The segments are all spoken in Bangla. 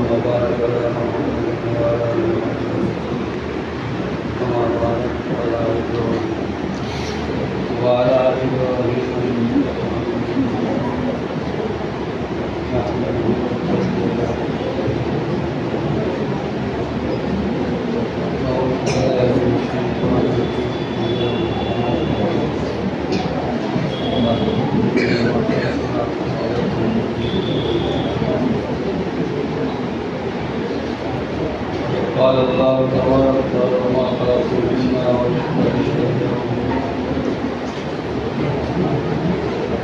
وبارك على محمد وعلى آل محمد كما باركت على إبراهيم وعلى آل إبراهيم إنك حميد قال الله تبارك وتعالى وما خلقت الجن والإنس إلا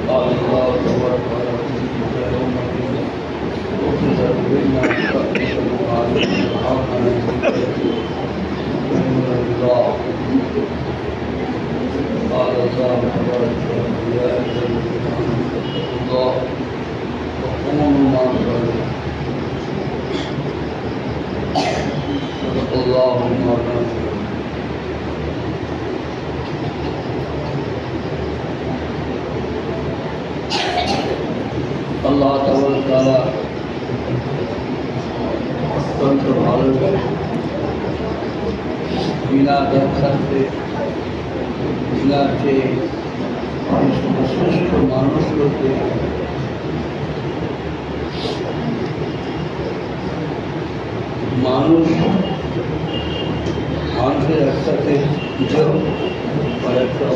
قال الله تبارك وتعالى يوم أخذت بنا فأخذوا عليهم حقنا من الله قال الله تبارك وتعالى يا أيها الذين آمنوا اتقوا الله وكونوا مع الصالحين صدق الله مولانا আল্লাহ তাআলা অত্যন্ত ভালো বিনা দরখাস্তে বিনা চেয়ে শ্রেষ্ঠ মানুষ করতে মানুষের একসাথে যোগ আর একটা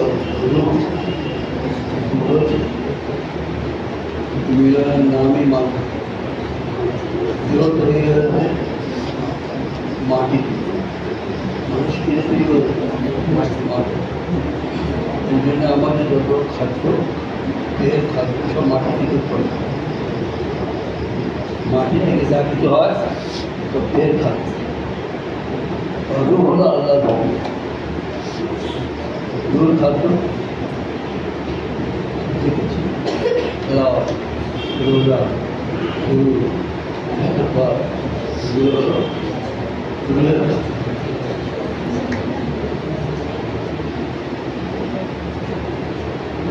মিলনের নামই মানুষ যোগ হয়ে গেছে মাটি মানুষ কিনে তৈরি করে মাটি এই জন্য আমাদের যত খাদ্য দেহের খাদ্য সব মাটি থেকে পড়ে মাটি থেকে যা কিছু হয় তো দেহের খাদ্য রূপ হলো আল্লাহ রুর খাদ্য রোজা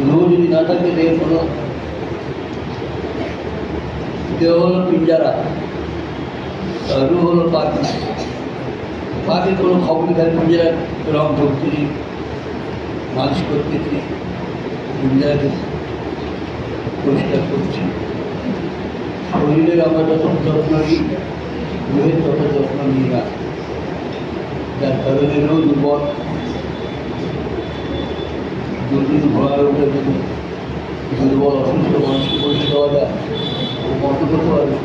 নূর যদি না থাকে দেহ হলো পিঞ্জারা রু হলো পাখি পাখির কোনো খবর থাকে পিঞ্জারা রং ধরতেছি মালিশ করতেছি পিঞ্জারাকে পরিষ্কার করছি শরীরের আমরা যত যত্ন নিই রুহের তত যত্ন নিই না যার কারণে রোগ দুর্বল দুর্দিন ঘোড়ার উপরে যদি দুর্বল অসুস্থ মানুষকে পরিষ্কার দেওয়া যায় ও কত করতে পারবে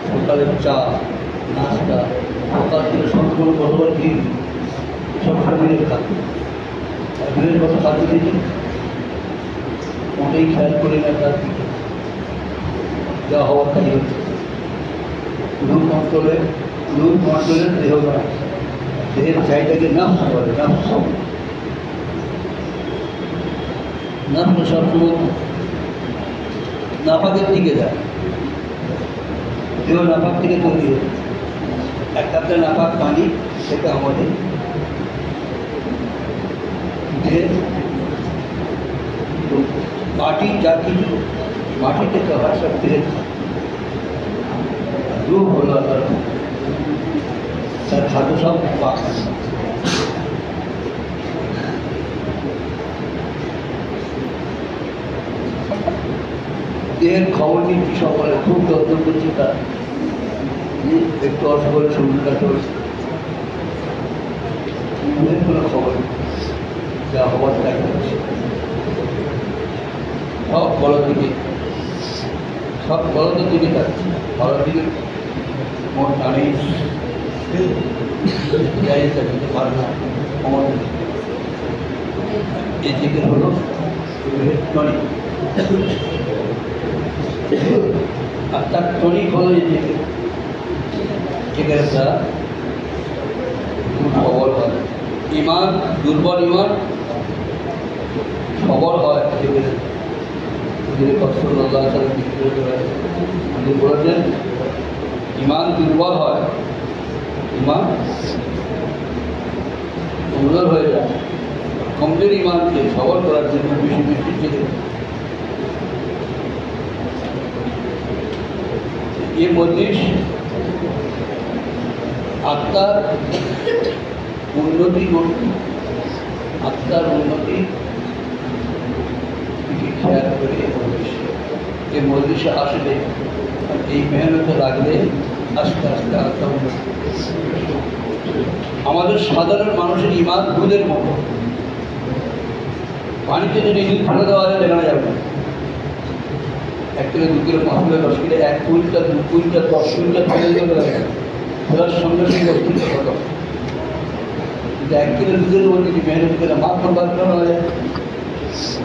সকালের চা নাস্তা সকাল থেকে সম্পূর্ণ কতবার খেয়ে সব শরীরের খাদ্য আর রুহের কত খাদ্য দিয়েছি ওটাই খেয়াল করে না তার যা হওয়ার তাই হচ্ছে রূপ কন্ট্রোলের দেহ নয় দেহের চাহিদাকে নাফস বলে নাফস সবসময় নাপাকের দিকে যায় দেহ নাপাক থেকে তৈরি হচ্ছে এক কাপটা নাপাক পানি সেটা আমাদের যে মাটি যা কিছু মাটি থেকে হয় সব দেহের রূপ হলো তার খাদ্য সব পাক দেহের খবর নিচ্ছি সকলে খুব যত্ন করছি তার একটু অসুবিধা শরীরটা চলছে কোনো খবর যা হবার তাই হচ্ছে সব বড়দের দিকে যাচ্ছে বড় দিকে মোট টানেই পারে না আমাদের এই দিকে হলো টনিক আর তার টনিক হলো এই দিকে যেখানে তারা সবল হয় ইমান দুর্বল ইমান সবল হয় যেখানে বলেছেন ইমান দুর্বল হয় ইমান কমজোর হয়ে যায় কমজোর ইমানকে সবল করার জন্য বেশি বেশি ये মজলিস আত্মার উন্নতি আত্মার উন্নতি খেয়াল করে এই মজলিসে আসলে এই মেহনতে লাগলে আস্তে আস্তে আত্মা আমাদের সাধারণ মানুষের ইমান দুধের মতো পানিতে যদি দুধ ফেলে দেওয়া যায় দেখানো যাবে না 1 kilo 2 kilo 5 kilo 10 kilo 1 quintal 2 quintal 10 quintal ফেলে দেওয়া যাবে না ফেলার সঙ্গে সঙ্গে অস্তিত্ব হতো কিন্তু 1 কিলো দুধের মধ্যে যদি মেহনত করে মাখন বাদ করা যায়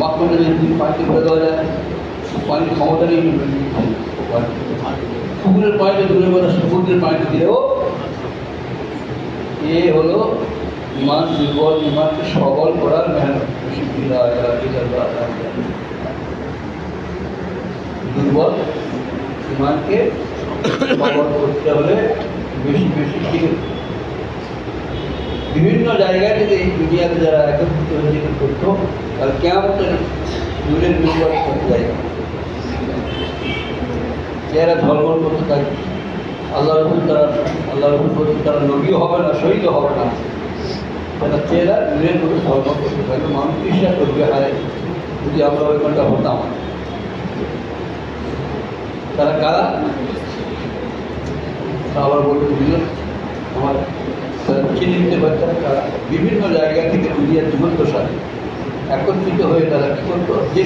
মাখনটা যদি পানিতে ফেলে দেওয়া যায় পানির ক্ষমতা নেই পুকুরের পানিতে দূরে কথা সমুদ্রের পানিতে দিলেও এ হলো ইমান দুর্বল ইমানকে সবল করার মেহনত দুর্বল ইমানকে সবল করতে হলে বেশি বেশি শিখে বিভিন্ন জায়গায় যদি এই দুনিয়াতে যারা একত্রিত হয়ে করতো আর কেমন দূরের দুর্বল করতে যায় যারা ধর্ম করতে থাকে আল্লাহ রসুল তারা নবীও হবে না শহীদও হবে না তারা চেহারা দূরের মতো ধর্ম করতে থাকে মানুষ বিশ্বাস করবে হায় যদি আমরা ওইখানটা হতাম তারা কারা আবার বলতে দিল আমার চিনে নিতে পারতাম তারা বিভিন্ন জায়গা থেকে দুনিয়ার জীবন্ত সাথে একত্রিত হয়ে তারা কী করতো যে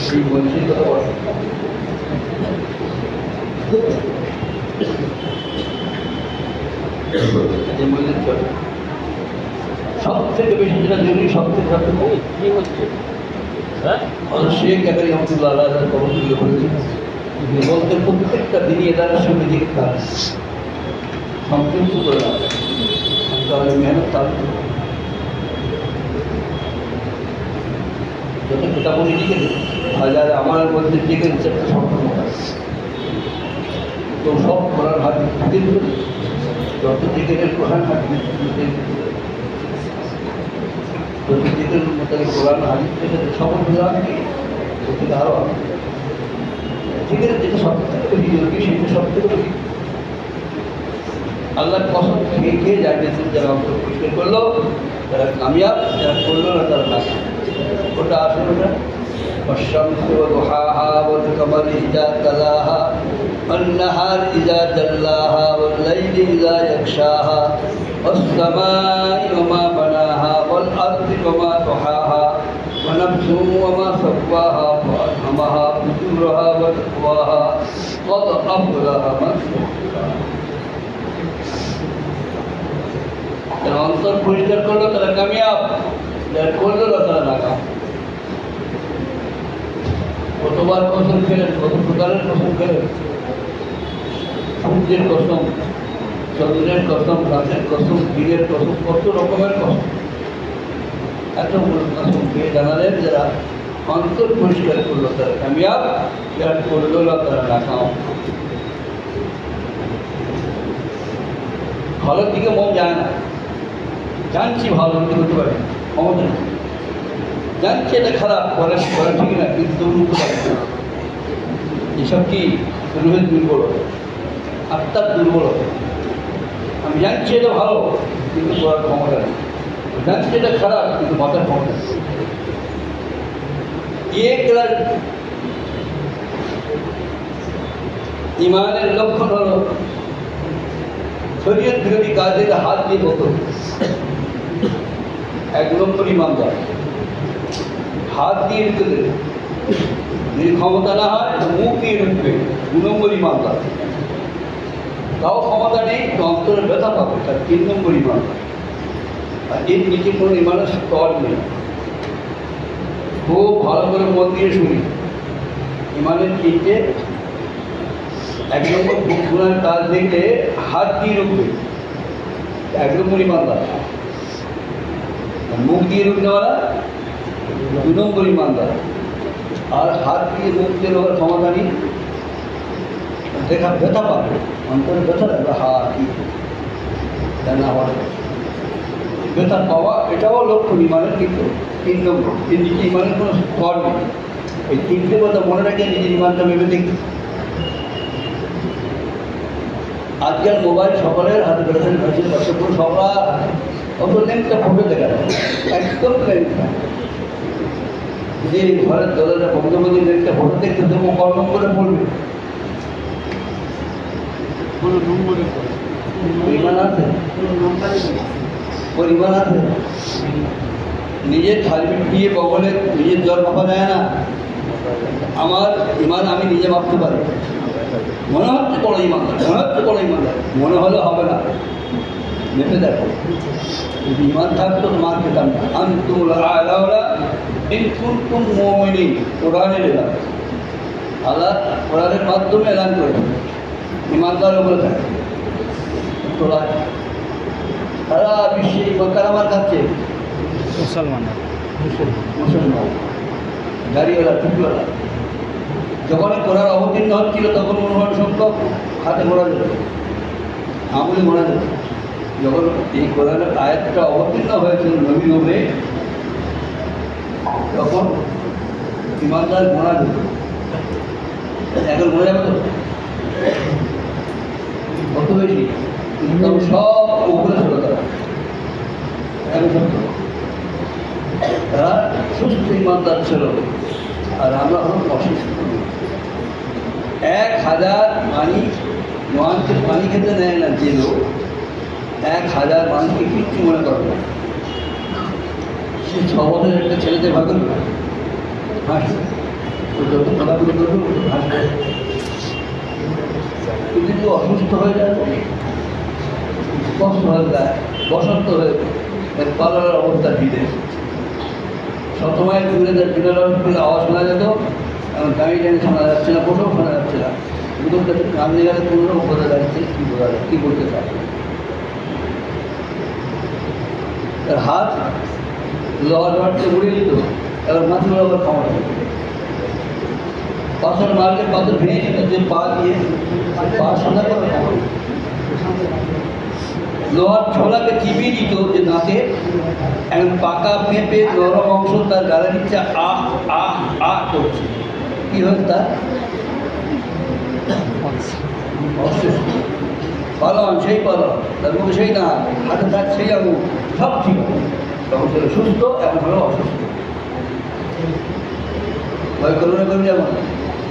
সেই মন্ত্রীর কথা বলা সব থেকে বেশি যেটা জরুরি সব থেকে কি হচ্ছে শেখ একারি রহমতুল্লাহ আল্লাহ খবর তুলে বলেছি বলতে প্রত্যেকটা দিনই এদারের সঙ্গে দিকে তার সম্পৃক্ত করে না তাহলে মেহনত তার যত কিতাবলি লিখে হাজার আমার মধ্যে লিখে একটা সম্পূর্ণ তো সব কোরআন হাদিস যত দিকের কোরআন হাদিস যত দিকের মোতাবেক কোরআন হাদিস থেকে সফল বুঝলাম কি ওটা আরও দিকের যেটা সব থেকে বেশি জরুরি সেটা সব থেকে বেশি আল্লাহর কসম খেয়ে খেয়ে জানিয়েছেন যারা অন্তর পরিষ্কার করলো তারা কামিয়াব যারা করলো না তারা না ওটা আসলে ওটা والشمس وضحاها والقمر إذا تلاها والنهار إذا جلاها والليل إذا يغشاها والسماء وما بناها والأرض وما طحاها ونفس وما سواها فألهمها فجورها وتقواها قد أفلح من যারা অন্তর পরিষ্কার করলো তারা কামিয়াব যারা করলো না তারা নাকাম কতবার কসম খেলেন কত প্রকারের কসম খেলেন সূর্যের কসম চন্দ্রের কসম রাতের কসম দিনের কসম কত রকমের কসম এতগুলো কসম খেয়ে জানালেন যারা অন্তর পরিষ্কার করলো তারা কামিয়াব যারা করলো না তারা নাকাম ভালোর দিকে মন যায় না জানছি ভালো দিকে হতে পারে ক্ষমতা নেই জানছি এটা খারাপ করা ঠিক না কিন্তু এসব কি রুহের দুর্বলতা আত্মার দুর্বলতা আমি জানছি এটা ভালো কিন্তু করার ক্ষমতা নেই জানছি এটা খারাপ কিন্তু মাথার ক্ষমতা নেই ইমানের লক্ষণ হল শরীয়ত বিরোধী কাজে হাত দিয়ে হতো 1 নম্বর ইমানদার হাত দিয়ে ঢুকে দেবে যদি ক্ষমতা না হয় মুখ দিয়ে ঢুকবে 2 নম্বর ইমানদার তাও ক্ষমতা নেই তো অন্তরে ব্যথা পাবে তার 3 নম্বর ইমানদার আর এর নিচে কোনো ইমানের স্তর নেই খুব ভালো করে মন দিয়ে শুনি ইমানের তিনটে 1 নম্বর গুণার কাজ দেখলে হাত দিয়ে ঢুকবে 1 নম্বর ইমানদার মুখ দিয়ে ঢুকনেওয়ালা 2 নম্বর ইমানদার আর হাত দিয়ে মুখ দিয়ে ঢোকার ক্ষমতা নেই দেখা ব্যথা পাবে অন্তরে ব্যথা লাগবে হাত জানা হওয়ার ব্যথা পাওয়া এটাও লক্ষণ ইমানের কিন্তু 3 নম্বর নিচে ইমানের কোনো স্তর নেই এই 3টে কথা মনে রাখে নিজের ইমানটা ভেবে দেখি আজকাল মোবাইল সকলের হাতে বেড়েছেন হয়েছে বাচ্চাপুর সবার অত লেনটা ফটো দেখা যায় একদম লেনটা যে ঘরের দলের বন্ধুবান্ধী লেনটা ফটো দেখতে দেবো কর্ম করে পড়বে পরিমাণ আছে পরিমাণ আছে নিজের থার্মিট দিয়ে বগলে নিজের জ্বর ভাবা যায় না আমার ইমান আমি নিজে ভাবতে পারি মনে হচ্ছে বড় ইমানদার মনে হচ্ছে বড় ইমানদার মনে হলে হবে না মেপে দেখো যদি ইমান থাকতো তোমার খেতাম না আমি তোমরা কোরআনের এলাম আল্লাহ কোরআনের মাধ্যমে এলান করে ইমানদার উপরে থাকে তোরা সারা বিশ্বে মক্কার আমার কাছে মুসলমান গাড়িওয়ালা টুপিওয়ালা যখনই কোরআন অবতীর্ণ হচ্ছিল তখন মনোহর সংখ্যক হাতে মোড়া যেত আঙুলে মোড়া যেত যখন এই কোরআনের আয়াতটা অবতীর্ণ হয়েছিল নবী হবে তখন ইমানদার মোড়া যেত এখন মনে যাবে তো কত বেশি সব উপরে ছিল তারা সুস্থ ইমানদার ছিল আর আমরা হলাম অসুস্থ 1000 মানুষকে পানি খেতে নেয় না যে লোক 1000 মানুষকে কিচ্ছু মনে করবে না সে 6 বছরের একটা ছেলেতে ভাগল হাসবে তো যত খেলাধুলো করবে হাসবে কিন্তু অসুস্থ হয়ে যায় কষ্ট হয়ে যায় বসন্ত হয়ে পালার অবস্থা ভিড়ে সবসময় দূরে বিনোদন আওয়াজ শোনা যেত এবং দাঁড়িয়ে দাঁড়িয়ে শোনা যাচ্ছে না বসেও শোনা যাচ্ছে না দুটোর কাছে কান দিয়ে গেলে কোনো বোঝা যাচ্ছে কী বোঝা যায় কী বলতে চায় তার হাত লোহার মারতে উড়ে দিত এবার মাথা আবার খাওয়া পাথর মারলে পাথর ভেঙে যেত যে পা দিয়ে পা সোজা করে খাওয়া লোহার ছোলাকে চিবিয়ে দিত যে দাঁতে এখন পাকা পেঁপে নরম অংশ তার গালে নিচ্ছে আহ আহ আহ করছে কি হচ্ছে তার অসুস্থ পালন সেই পালন তার মধ্যে সেই না হাতে তার সেই আঙুল সব ঠিক তখন ছিল সুস্থ এখন হলো অসুস্থ ভয় করোনা করে যেমন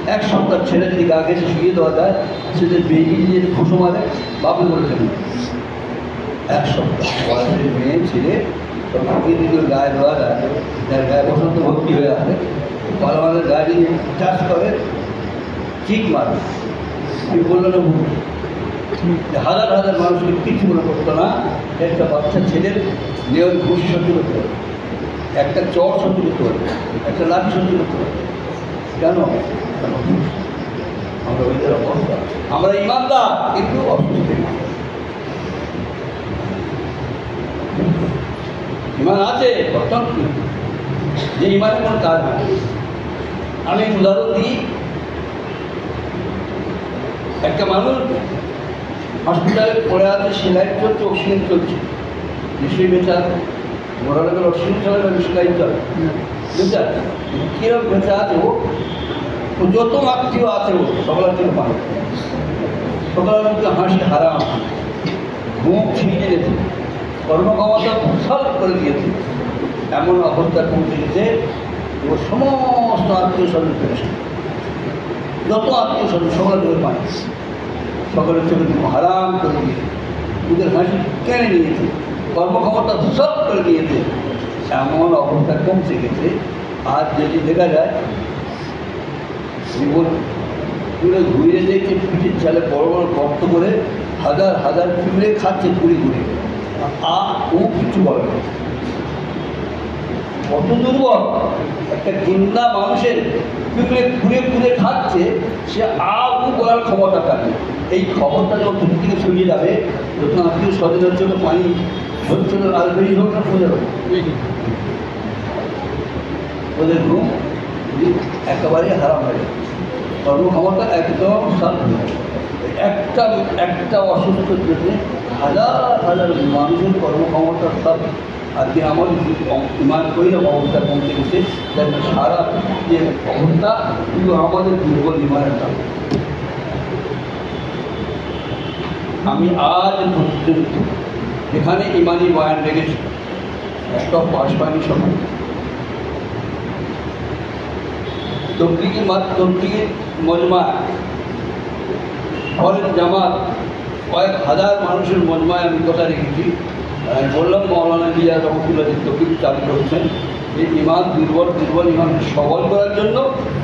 1 সপ্তাহ ছেলে যদি গা ঘেসে শুকিয়ে দেওয়া যায় সেদের বেরিয়ে দিয়ে খুশো মারে বাবু বলেছেন 1 সপ্তাহ বয়সের মেয়ে ছেলে শুকিয়ে দিদিও গায়ে দেওয়া যায় যার গায়ে বসন্ত ভর্তি হয়ে আসে পালামানের গাড়ি চাষ করে ঠিক মারে আমি বললো না হাজার হাজার মানুষকে কিছু মনে করতো না একটা বাচ্চা ছেলের নেওয়ার খুশি সহ্য করতে পারে একটা চর সহ্য করতে পারে একটা লাঠি সহ্য করতে পারে কেন আমরা ওইদের অবস্থা আমরা ইমানদার কিন্তু অসুস্থ ইমান আছে অত্যন্ত যে ইমানের কোনো কাজ হয় আমি উদাহরণ দিই একটা মানুষ হসপিটালে পড়ে আছে সেলাই চলছে অক্সিজেন চলছে নিশ্চয়ই বেঁচে আছে মোটা লোকের অক্সিজেন চলে না সেলাই চলে বেঁচে আছে কীরকম বেঁচে আছে ও যত আত্মীয় আছে ও সকলের জন্য পায় সকলের মধ্যে হাসি হারাম মুখ ছিঁড়ে গেছে কর্মক্ষমতা সব করে দিয়েছে এমন অবস্থা পৌঁছে গেছে ও সমস্ত আত্মীয় স্বজন পেয়েছে যত আত্মীয় স্বজন সকলের জন্য পায় সকলের চোখে হারাম করে দিয়েছে ওদের হাসি কেড়ে নিয়েছে কর্মক্ষমতা সব করে দিয়েছে এমন অবস্থা পৌঁছে গেছে আর যদি দেখা যায় জীবন পুরো ঘুরে দেখছে পিঠের চালে বড় বড় গর্ত করে হাজার হাজার পিঁপড়ে খাচ্ছে ঘুরে ঘুরে ও কিছু বলে না কত দুর্বল একটা জিন্দা মানুষের পিঁপড়ে ঘুরে ঘুরে খাচ্ছে সে উ করার ক্ষমতা থাকে এই খবরটা যখন তুমি থেকে ছড়িয়ে যাবে যখন আত্মীয় স্বজনের জন্য পানি হচ্ছে না আর বেশি হোক না বোঝা যাবে ওদের ঘুম একেবারে হারাম হয়ে যাবে কর্মক্ষমতা একদম সাত একটা একটা অসুস্থর জন্য হাজার হাজার মানুষের কর্মক্ষমতা সব আজকে আমাদের ইমান করি অবস্থা পৌঁছে গেছে যাতে সারা যে অবস্থা কিন্তু আমাদের দুর্বল ইমানের কারণে আমি আজ পর্যন্ত যেখানে ইমানি বয়ান রেখেছি একটাও পাশ পাইনি সময়। তবলিগি মজমা হরের জামাত কয়েক হাজার মানুষের মজমায় আমি কথা রেখেছি। আমি বললাম মৌলানা লিয়া রহমতুল্লাহ তবলিগ চালু করেছেন যে ইমান দুর্বল ইমানকে সবল করার জন্য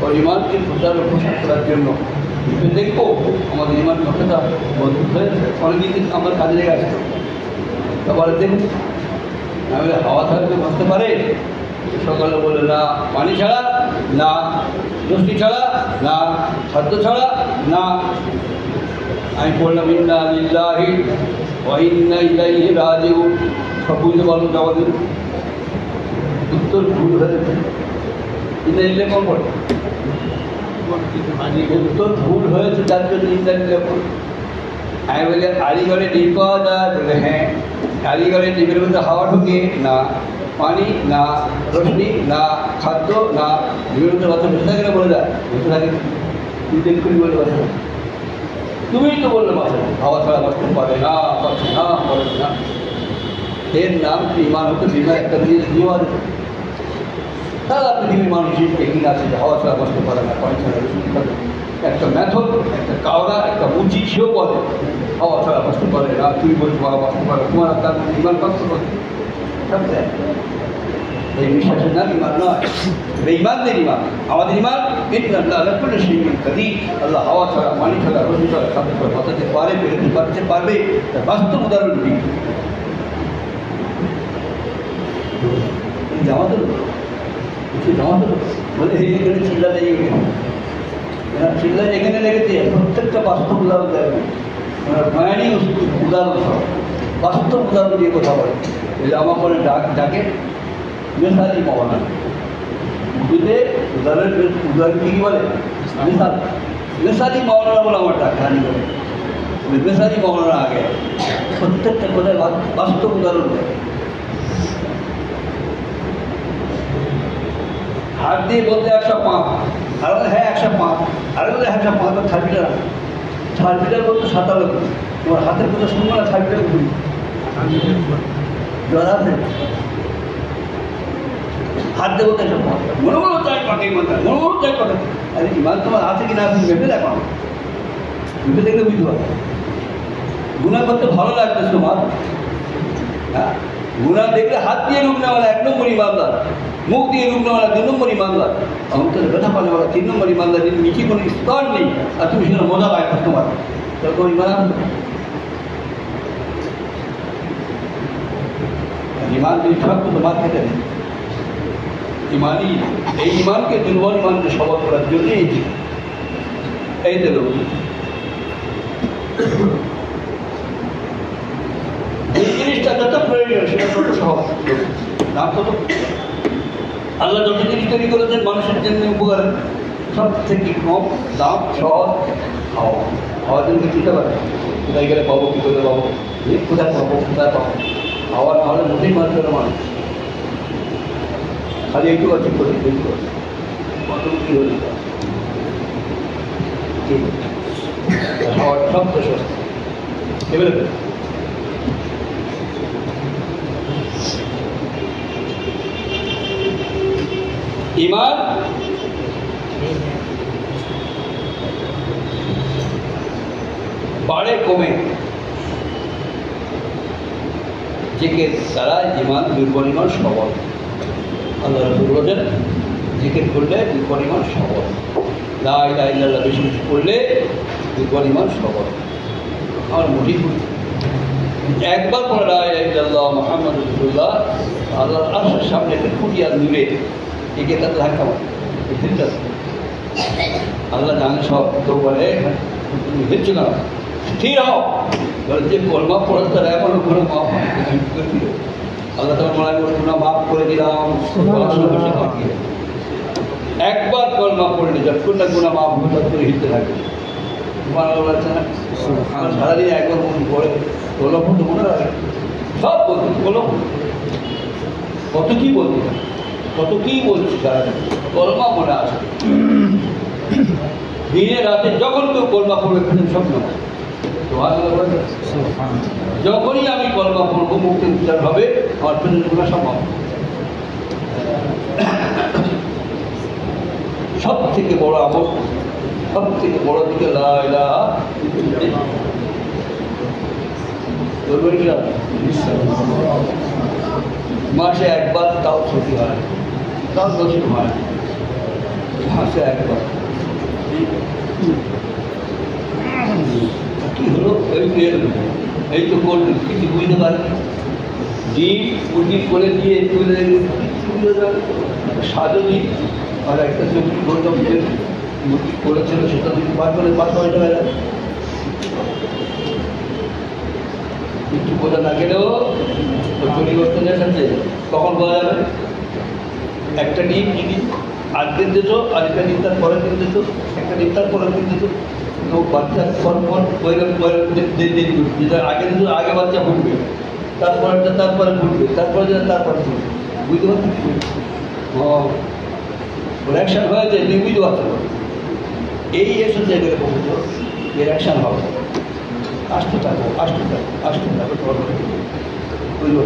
ও ইমানকে প্রচার ও প্রসার করার জন্য। দেখবো আমাদের ইমান কতটা মজবুত হয়েছে। অনেকদিন আমার কাজে লেগে আছে। তারপরে দেখুন আমি হাওয়া থাকতে বসতে পারে। সকালে বলে না পানি ছাড়া, না রশ্মি ছাড়া, না খাদ্য ছাড়া, না। আমি বললাম ইন্না লিল্লাহি ওয়া ইন্না ইলাইহি রাজিউন। সব বুঝতে পারলো আমাদের উত্তর ভুল হয়েছে। ইন্না লিল্লাহি কোন বলে উত্তর ভুল হয়েছে, যার জন্য ইন্না লিল্লাহি বলে। আমি বলি আলিগড়ে ডিম পাওয়া যায়, বলে হ্যাঁ। আলিগড়ে ডিমের মধ্যে হাওয়া ঢুকে না, পানি না, রশ্মি না, খাদ্য না, ডিমের মধ্যে বাচ্চা বসে থাকে না, বলে যায় বসে থাকে। তুই দেখ করি বলে বাচ্চা, তুমিই তো বললে বাচ্চা হাওয়া ছাড়া বাঁচতে পারে না, পারছে না, পারে না। এর নাম ইমান হতো। বিমার একটা নিয়ম আছে, সারা পৃথিবীর মানুষের টেকিং আছে যে হাওয়া ছাড়া বাঁচতে পারে না, পানি ছাড়া রশ্মি পারে। একটা মেথড, একটা কাওড়া, একটা মুচি, সেও বলে হাওয়া ছাড়া বাঁচতে পারে না। তুই বলছো হাওয়া বাঁচতে পারে, তোমার তার ইমান বাঁচতে পারে। এই বিশ্বাসের নাম ইমান নয়, বেঈমানদের ইমান। আমাদের ইমান আল্লাহ হাওয়া ছাড়া, পানি ছাড়া, রশ্মি ছাড়া, খাদ্য ছাড়া বাঁচাতে পারে, বেরোতে বাঁচতে পারবে। তার বাস্তব উদাহরণ দিই। জামাতে বলে এই যেখানে চিল্লা লেগে গেছে, চিল্লা যেখানে লেগেছে প্রত্যেকটা বাস্তব উদাহরণ দেয়। বয়ানি উদাহরণ সব বাস্তব উদাহরণ দিয়ে কথা বলে। এই জামা করে ডাকে মেসালি মওলানা, বুঝলে উদাহরণ কি বলে মেসালি মওলানা বলে আমার ডাক হানি করে। মেসালি মওলানা আগে প্রত্যেকটা কোথায় বাস্তব উদাহরণ দেয়। হাত দিয়ে বলতে 105, আর বলে হ্যাঁ 105, আর বলে 105 থার্মিটার বলতে 97। তোমার হাতের কথা শুনবো না, থার্মিটার ঘুরি জ্বর আছে হাত দিয়ে বলতে 105। মনে মনে চাই পাঠাই বলতে মনে মনে চাই পাঠাই। আরে ইমান তোমার আছে কি না আছে ভেবে দেখো, ভেবে দেখলে বুঝতে পারো। গুণা করতে ভালো লাগবে তোমার, হ্যাঁ। গুণা দেখলে হাত দিয়ে রুকনেওয়ালা 1 নম্বর ইমানদার, মুখ দিয়ে রুকনেওয়ালা 2 নম্বর ইমানদার, অন্তরে ব্যথা পানেওয়ালা 3 নম্বর ইমানদার। নিচে কোনো স্তর নেই, আর তুমি সেখানে মজা পায় তোমার, তখন ইমান ইমান যদি থাকতো তোমার খেতে নেই। ইমানই এই ইমানকে দুর্বল ইমানকে সবল করার জন্য এই দিল। এই জিনিসটা যত প্রয়োজন সেটা তত সহজ, দাম তত। আল্লাহ যত জিনিস তৈরি করেছেন মানুষের জন্য উপকার, সব থেকে কম দাম সহজ। হাওয়ার জন্য চিন্তা পারে কোথায় গেলে পাবো, কী করে পাবো, কোথায় পাবো, কোথায় পাবো। হাওয়া না হলে মোটেই মারতে পারে মানুষ। খালি একটু আছে করে কতটুকু কী হলে হাওয়ার সব তো সস্তা এভেলেবেল। ইমান বাড়ে কমে, জিকির দ্বারা ইমান দুর্বল ইমান সবল। আল্লাহ রাসূল বলেন জিকির করলে দুর্বল ইমান সবল, লা ইলাহা ইল্লাল্লাহ বেশি বেশি করলে দুর্বল ইমান সবল। আমার মোটেই একবার করে লা ইলাহা ইল্লাল্লাহ মুহাম্মাদুর রাসূলুল্লাহ, আল্লাহর আরশের সামনে একটা খুঁটিয়া দূরে এগিয়ে তাতে ধাক্কা মারে, আল্লাহ জানে সব। তো বলে তুমি হেঁটছো কেন, স্থির হও। বলে যে কলমা পড়ে তারা এখনো কোনো মাফ আল্লাহ তোমার মনে গুণা মাফ করে দিলাম। একবার কলমা পড়লে যতক্ষণ না গুণা মাফ হঠাৎ করে হিলতে থাকে। বলছে না সারাদিন একবার মন পড়ে কলম তো মনে রাখে, সব বলতে কলম কত কী বলতে, কত কী বলছি সারাদিন, কলমা মনে আসে। দিনে রাতে যখন কেউ কলমা পড়বে স্বপ্ন যখনই আমি কলমা পড়বো মুক্তি উচ্চারণ হবে আমার পেছনে গুণা সম্ভব। সব থেকে বড় আমল, সব থেকে বড় দিকে লা ইলাহা ইল্লাল্লাহ। মাসে একবার তাও ছুটি হয়, তাও দোষী হয়, মাসে একবার। কি হলো? এই তো করলেন, কিছু বুঝতে পারেন। ডিম মুরগি করে দিয়ে তুলে সাজো দিন, আর একটা চব্বিশ ঘন্টা মুরগি করেছিল সেটা যদি 5 টাকা যায়। কিছু বোঝা না গেলেও পরিবর্তন এসেছে। কখন বোঝা যাবে? একটা ডিম যদি আজকের দিত, আজকের দিন তার পরের দিন দিত, একটা দিন তার পরের দিন দিত, তো বাচ্চার পর যেটা আগে দিত আগে বাচ্চা ফুটবে, তারপরে ফুটবে, তারপরে ফুটবে। বুঝতে পারছি? অ্যাকশন হয়েছে, তুমি বুঝতে পারছো? এই এসেছে এদের পর্যন্ত এর অ্যাকশন হবে। আসতে থাকো, বুঝলো?